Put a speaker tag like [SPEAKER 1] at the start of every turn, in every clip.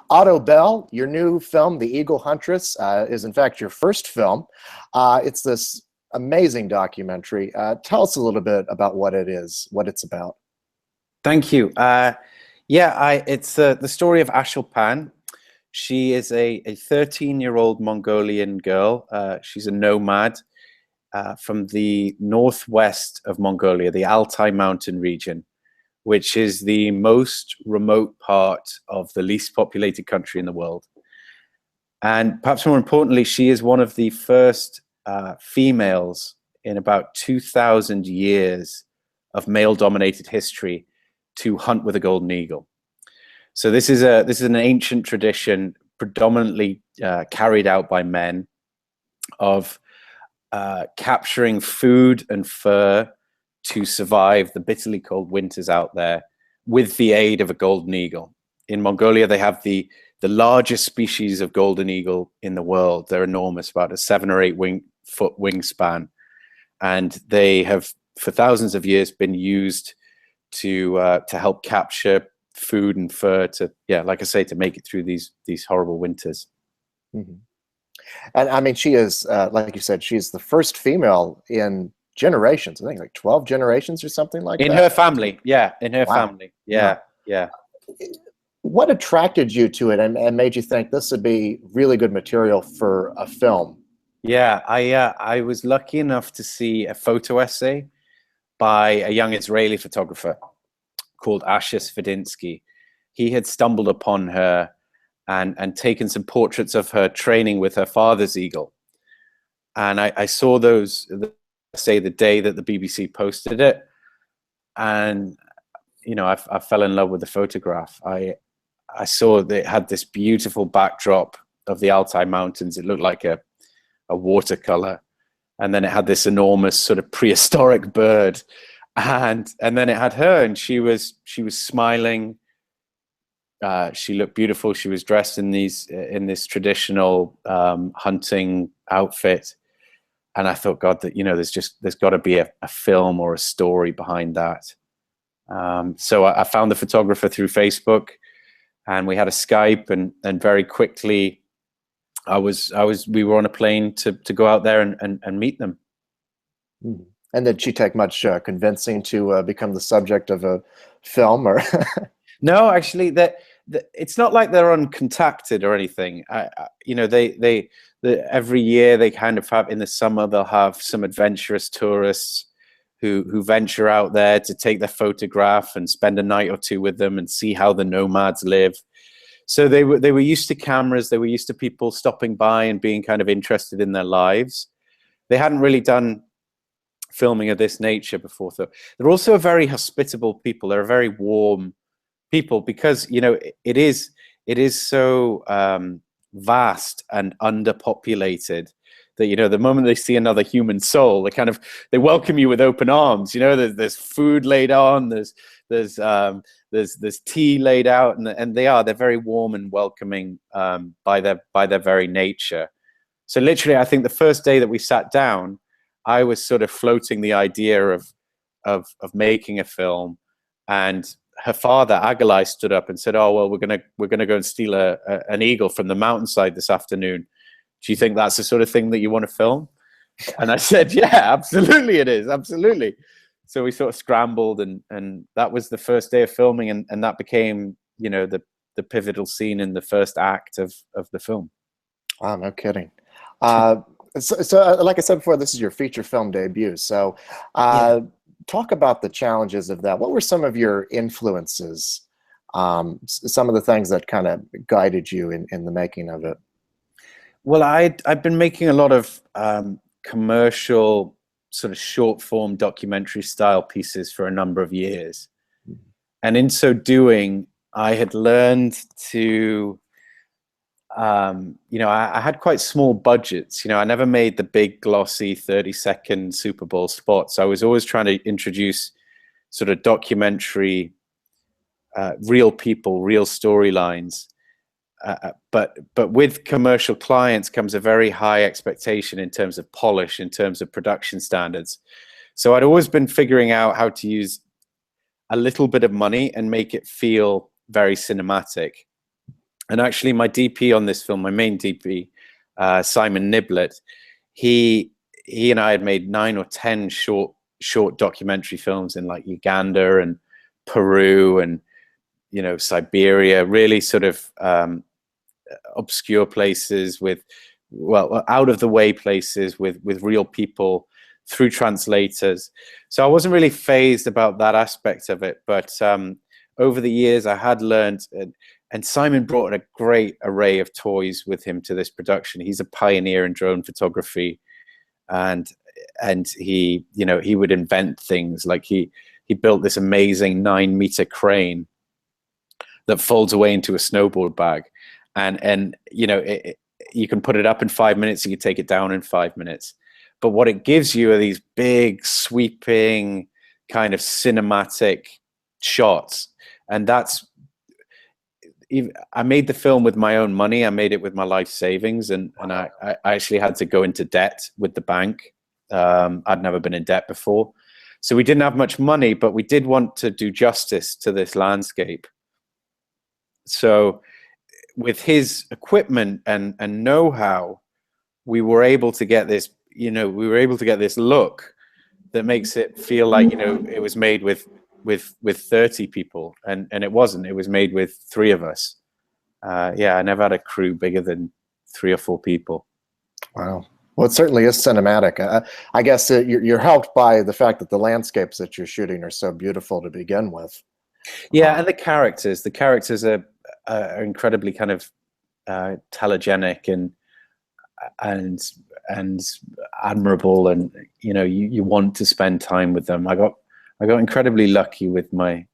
[SPEAKER 1] Otto Bell, your new film, The Eagle Huntress, is in fact your first film. It's this amazing documentary. Tell us a little bit about what it is, what it's about.
[SPEAKER 2] Thank you. It's the story of Ashilpan. She is a 13-year-old Mongolian girl. She's a nomad from the northwest of Mongolia, the Altai mountain region, which is the most remote part of the least populated country in the world. And perhaps more importantly, she is one of the first females in about 2,000 years of male-dominated history to hunt with a golden eagle. So this is an ancient tradition, predominantly carried out by men, of capturing food and fur to survive the bitterly cold winters out there with the aid of a golden eagle. In Mongolia, they have the largest species of golden eagle in the world. They're enormous, about a 7 or 8 foot wingspan, and they have for thousands of years been used to help capture food and fur to, like I say, to make it through these horrible winters.
[SPEAKER 1] Mm-hmm. And I mean, she is, like you said, she's the first female in generations. I think like 12 generations or something like that.
[SPEAKER 2] In her family, in her
[SPEAKER 1] Wow.
[SPEAKER 2] family, yeah.
[SPEAKER 1] What attracted you to it and made you think this would be really good material for a film?
[SPEAKER 2] Yeah, I was lucky enough to see a photo essay by a young Israeli photographer called Asher Svedinsky. He had stumbled upon her and taken some portraits of her training with her father's eagle. And I saw those, say, the day that the BBC posted it. And, I fell in love with the photograph. I saw that it had this beautiful backdrop of the Altai Mountains. It looked like a watercolor. And then it had this enormous sort of prehistoric bird. And then it had her, and she was smiling. She looked beautiful. She was dressed in this traditional hunting outfit, and I thought, God, that there's got to be a film or a story behind that. So I found the photographer through Facebook, and we had a Skype, and very quickly, we were on a plane to go out there and meet them.
[SPEAKER 1] Mm-hmm. And did she take much convincing to become the subject of a film, or?
[SPEAKER 2] No, actually, it's not like they're uncontacted or anything. Every year they kind of have, in the summer, they'll have some adventurous tourists who venture out there to take their photograph and spend a night or two with them and see how the nomads live. So they were used to cameras. They were used to people stopping by and being kind of interested in their lives. They hadn't really done filming of this nature before. So they're also a very hospitable people. They're a very warm people because it is so vast and underpopulated that the moment they see another human soul, they welcome you with open arms. There's food laid on, there's tea laid out, and they're very warm and welcoming by their very nature. So literally, I think the first day that we sat down, I was sort of floating the idea of making a film, and her father Agalai stood up and said, "Oh well, we're gonna go and steal an eagle from the mountainside this afternoon. Do you think that's the sort of thing that you want to film?" And I said, "Yeah, absolutely, it is, absolutely." So we sort of scrambled, and that was the first day of filming, and that became the pivotal scene in the first act of the film.
[SPEAKER 1] Wow, no kidding. So like I said before, this is your feature film debut. So talk about the challenges of that. What were some of your influences, some of the things that kind of guided you in the making of it?
[SPEAKER 2] Well, I've been making a lot of commercial sort of short form documentary style pieces for a number of years. And in so doing, I had learned to I had quite small budgets. I never made the big glossy 30-second Super Bowl spots. I was always trying to introduce sort of documentary, real people, real storylines. But with commercial clients comes a very high expectation in terms of polish, in terms of production standards. So I'd always been figuring out how to use a little bit of money and make it feel very cinematic. And actually, my DP on this film, my main DP, Simon Niblett, he and I had made 9 or 10 short documentary films in like Uganda and Peru and Siberia, really sort of obscure places with, well, out of the way places with real people through translators. So I wasn't really fazed about that aspect of it, but over the years I had learned, and Simon brought a great array of toys with him to this production. He's a pioneer in drone photography, and he would invent things like he built this amazing 9-meter crane that folds away into a snowboard bag, and you can put it up in 5 minutes, you can take it down in 5 minutes. But what it gives you are these big, sweeping, kind of cinematic shots. And I made the film with my own money. I made it with my life savings, and I actually had to go into debt with the bank. I'd never been in debt before. So we didn't have much money, but we did want to do justice to this landscape. So with his equipment and know-how, we were able to get this, look that makes it feel like, it was made with 30 people, and it wasn't. It was made with 3 of us. I never had a crew bigger than 3 or 4 people.
[SPEAKER 1] Wow. Well, it certainly is cinematic. I guess you're helped by the fact that the landscapes that you're shooting are so beautiful to begin with.
[SPEAKER 2] Yeah, and the characters are incredibly kind of telegenic and admirable, and you want to spend time with them. I got incredibly lucky with my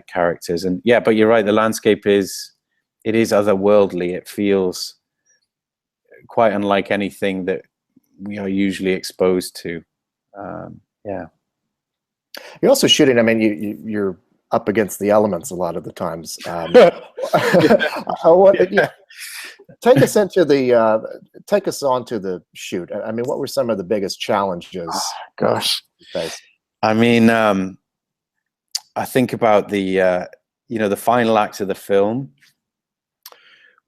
[SPEAKER 2] characters, and yeah, but you're right, the landscape is otherworldly. It feels quite unlike anything that we are usually exposed to. Yeah.
[SPEAKER 1] You're also shooting, I mean, you're up against the elements a lot of the times. Take us onto the shoot. I mean, what were some of the biggest challenges?
[SPEAKER 2] Oh, gosh. I mean, I think about the final act of the film.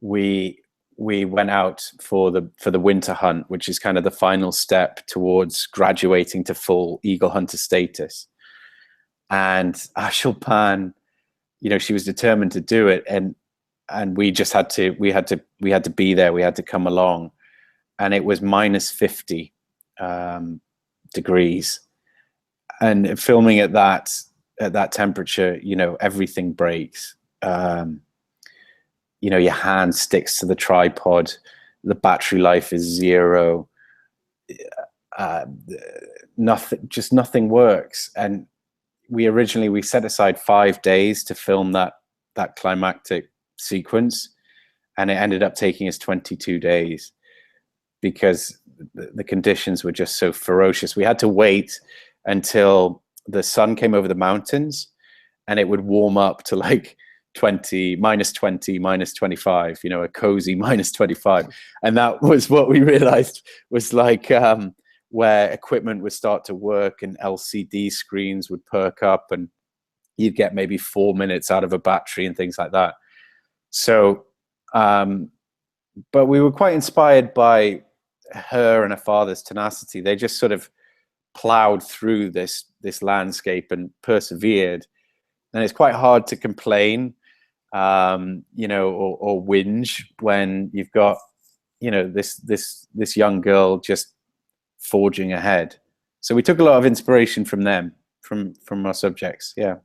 [SPEAKER 2] We went out for the winter hunt, which is kind of the final step towards graduating to full Eagle Hunter status. And Ashil Pan, she was determined to do it, and we just had to be there. We had to come along, and it was -50 degrees, and filming at that temperature, everything breaks. Your hand sticks to the tripod, the battery life is 0. Nothing works. And we set aside 5 days to film that climactic sequence, and it ended up taking us 22 days because the conditions were just so ferocious. We had to wait until the sun came over the mountains, and it would warm up to like -20, -25, a cozy -25. And that was what we realized was like where equipment would start to work and LCD screens would perk up, and you'd get maybe 4 minutes out of a battery and things like that. So, but we were quite inspired by her and her father's tenacity. They just sort of plowed through this landscape and persevered. And it's quite hard to complain, or whinge when you've got, this young girl just forging ahead. So we took a lot of inspiration from them, from our subjects. Yeah.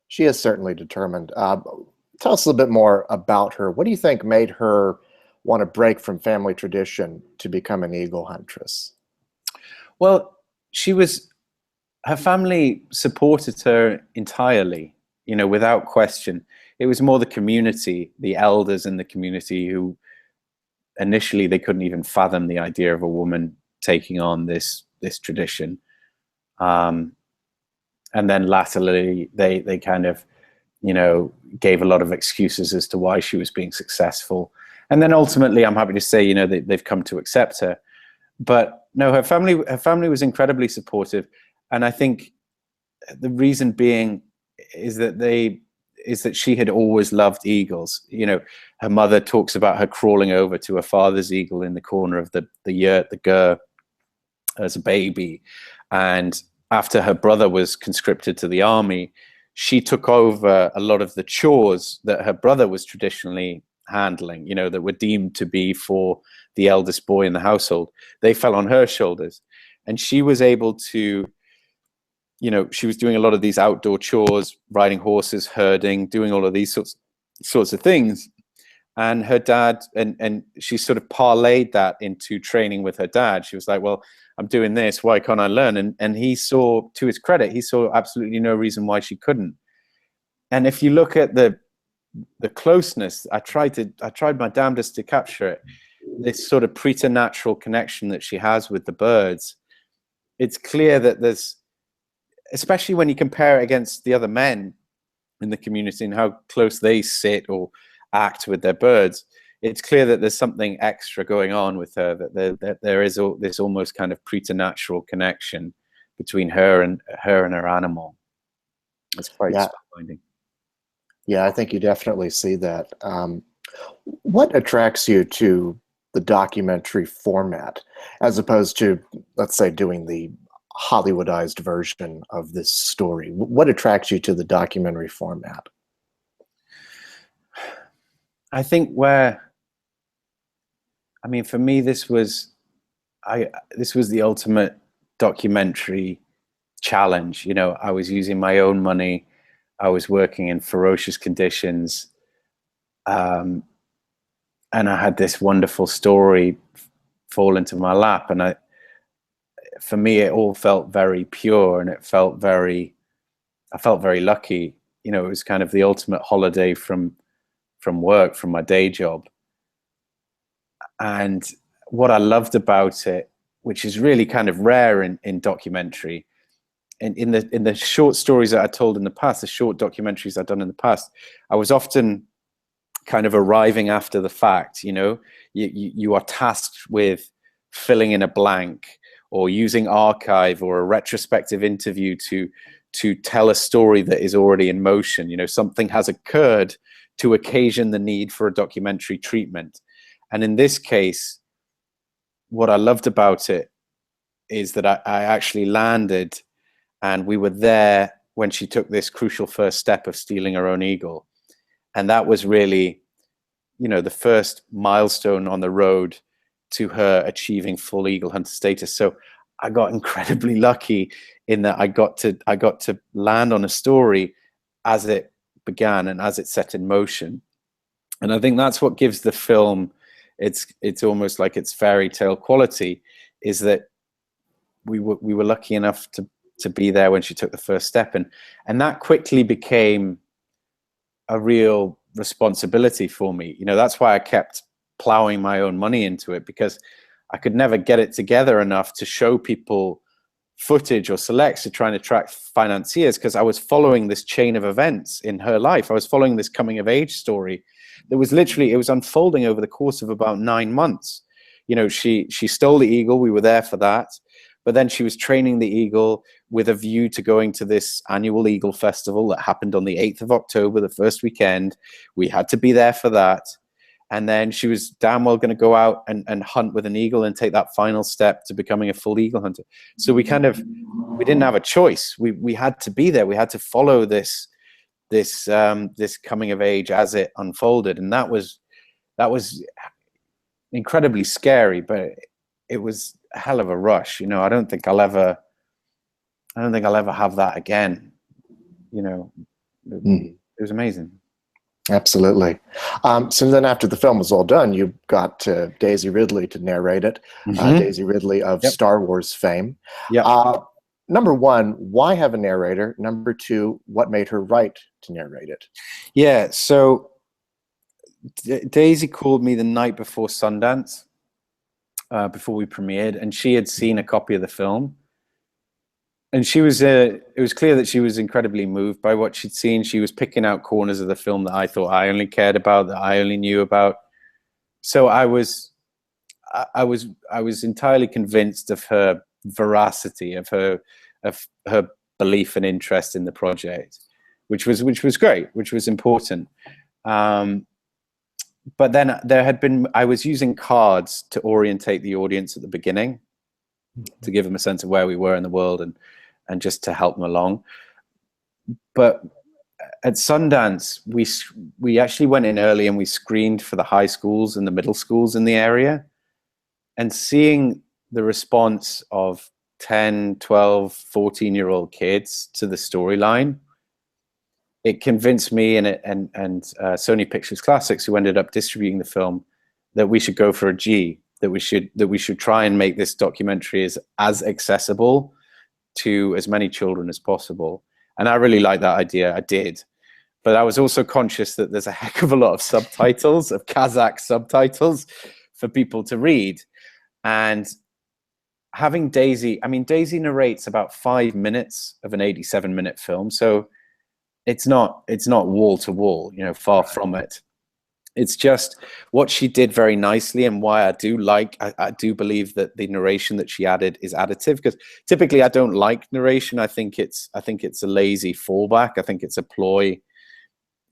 [SPEAKER 1] She is certainly determined. Tell us a little bit more about her. What do you think made her want to break from family tradition to become an Eagle Huntress?
[SPEAKER 2] Well, her family supported her entirely, without question. It was more the community, the elders in the community, who initially they couldn't even fathom the idea of a woman taking on this tradition. And then latterly they kind of, gave a lot of excuses as to why she was being successful. And then ultimately, I'm happy to say, they've come to accept her. But no, her family was incredibly supportive. And I think the reason being is that is that she had always loved eagles. You know, her mother talks about her crawling over to her father's eagle in the corner of the yurt, the gur, as a baby. And after her brother was conscripted to the army, she took over a lot of the chores that her brother was traditionally handling, you know, that were deemed to be for the eldest boy in the household. They fell on her shoulders. And she was able to, you know, she was doing a lot of these outdoor chores, riding horses, herding, doing all of these sorts of things. And her dad, and she sort of parlayed that into training with her dad. She was like, well, I'm doing this, why can't I learn? And he saw, to his credit, he saw absolutely no reason why she couldn't. And if you look at the closeness, I tried my damnedest to capture it, this sort of preternatural connection that she has with the birds. It's clear that there's, especially when you compare it against the other men in the community and how close they sit or act with their birds, it's clear that there's something extra going on with her, that there is this almost kind of preternatural connection between her and her animal. It's quite spellbinding.
[SPEAKER 1] Yeah, I think you definitely see that. What attracts you to the documentary format as opposed to, let's say, doing the Hollywoodized version of this story? What attracts you to the documentary format?
[SPEAKER 2] I think for me, this was the ultimate documentary challenge. You know, I was using my own money. I was working in ferocious conditions. And I had this wonderful story fall into my lap. And for me, it all felt very pure, and I felt very lucky. You know, it was kind of the ultimate holiday from work, from my day job. And what I loved about it, which is really kind of rare in documentary, and in the short stories that I told in the past, the short documentaries I've done in the past, I was often kind of arriving after the fact. You know, you are tasked with filling in a blank or using archive or a retrospective interview to tell a story that is already in motion. You know, something has occurred to occasion the need for a documentary treatment. And in this case, what I loved about it is that I actually landed, and we were there when she took this crucial first step of stealing her own eagle. And that was really, you know, the first milestone on the road to her achieving full Eagle Hunter status. So I got incredibly lucky in that I got to land on a story as it began and as it set in motion. And I think that's what gives the film it's almost like its fairy tale quality, is that we were lucky enough to be there when she took the first step, and that quickly became a real responsibility for me. You know, that's why I kept plowing my own money into it, because I could never get it together enough to show people footage or selects to try and attract financiers, because I was following this chain of events in her life. I was following this coming of age story that was literally, it was unfolding over the course of about 9 months. You know, she stole the eagle. We were there for that. But then she was training the eagle with a view to going to this annual Eagle Festival that happened on the 8th of October, the first weekend. We had to be there for that. And then she was damn well going to go out and hunt with an eagle and take that final step to becoming a full eagle hunter. So we didn't have a choice. We had to be there. We had to follow this coming of age as it unfolded. And that was incredibly scary, but it was a hell of a rush. You know, I don't think I'll ever have that again. You know, it was amazing.
[SPEAKER 1] Absolutely. So then after the film was all done, you got Daisy Ridley to narrate it. Daisy Ridley of Star Wars fame. Number one, why have a narrator? Number two, what made her write to narrate it?
[SPEAKER 2] Yeah, so Daisy called me the night before Sundance, before we premiered, and she had seen a copy of the film. And she was, it was clear that she was incredibly moved by what she'd seen. She was picking out corners of the film that I thought I only cared about, that I only knew about. So I was entirely convinced of her veracity, of her belief and interest in the project, which was great, which was important. But then I was using cards to orientate the audience at the beginning, to give them a sense of where we were in the world and just to help them along. But at Sundance, we actually went in early and we screened for the high schools and the middle schools in the area, and seeing the response of 10, 12, 14-year-old kids to the storyline, it convinced me and Sony Pictures Classics, who ended up distributing the film, that we should go for a G, that we should try and make this documentary as accessible to as many children as possible. And I really liked that idea. I did. But I was also conscious that there's a heck of a lot of subtitles, of Kazakh subtitles, for people to read. And having Daisy narrates about 5 minutes of an 87-minute film. So it's not wall to wall, far from it. It's just what she did very nicely, and why I do believe that the narration that she added is additive, because typically I don't like narration. I think it's a lazy fallback. I think it's a ploy,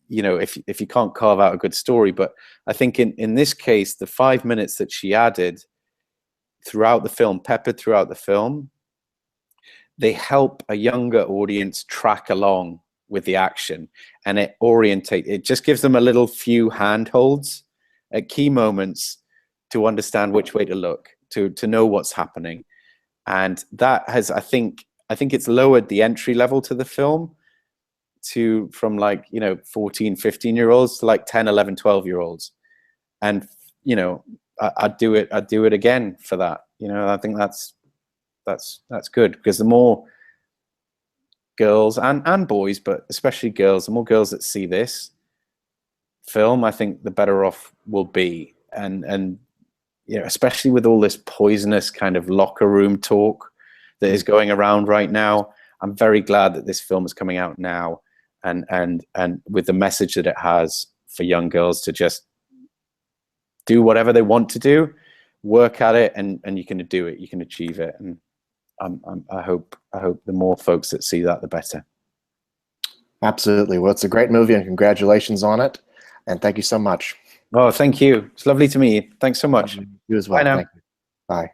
[SPEAKER 2] if you can't carve out a good story. But I think in this case, the 5 minutes that she added throughout the film, peppered throughout the film, they help a younger audience track along with the action, and it just gives them a little few handholds at key moments to understand which way to look, to know what's happening. And that has, I think it's lowered the entry level to the film from like 14, 15-year-olds to like 10, 11, 12-year-olds. And I'd do it again for that. I think that's good, because the more girls and boys, but especially girls, the more girls that see this film, I think the better off we'll be. And especially with all this poisonous kind of locker room talk that is going around right now, I'm very glad that this film is coming out now, and with the message that it has for young girls to just do whatever they want to do, work at it, and you can do it, you can achieve it. And I hope the more folks that see that, the better.
[SPEAKER 1] Absolutely. Well, it's a great movie, and congratulations on it. And thank you so much.
[SPEAKER 2] Oh, thank you. It's lovely to meet you. Thanks so much.
[SPEAKER 1] You as well.
[SPEAKER 2] Bye now.
[SPEAKER 1] Thank you. Bye.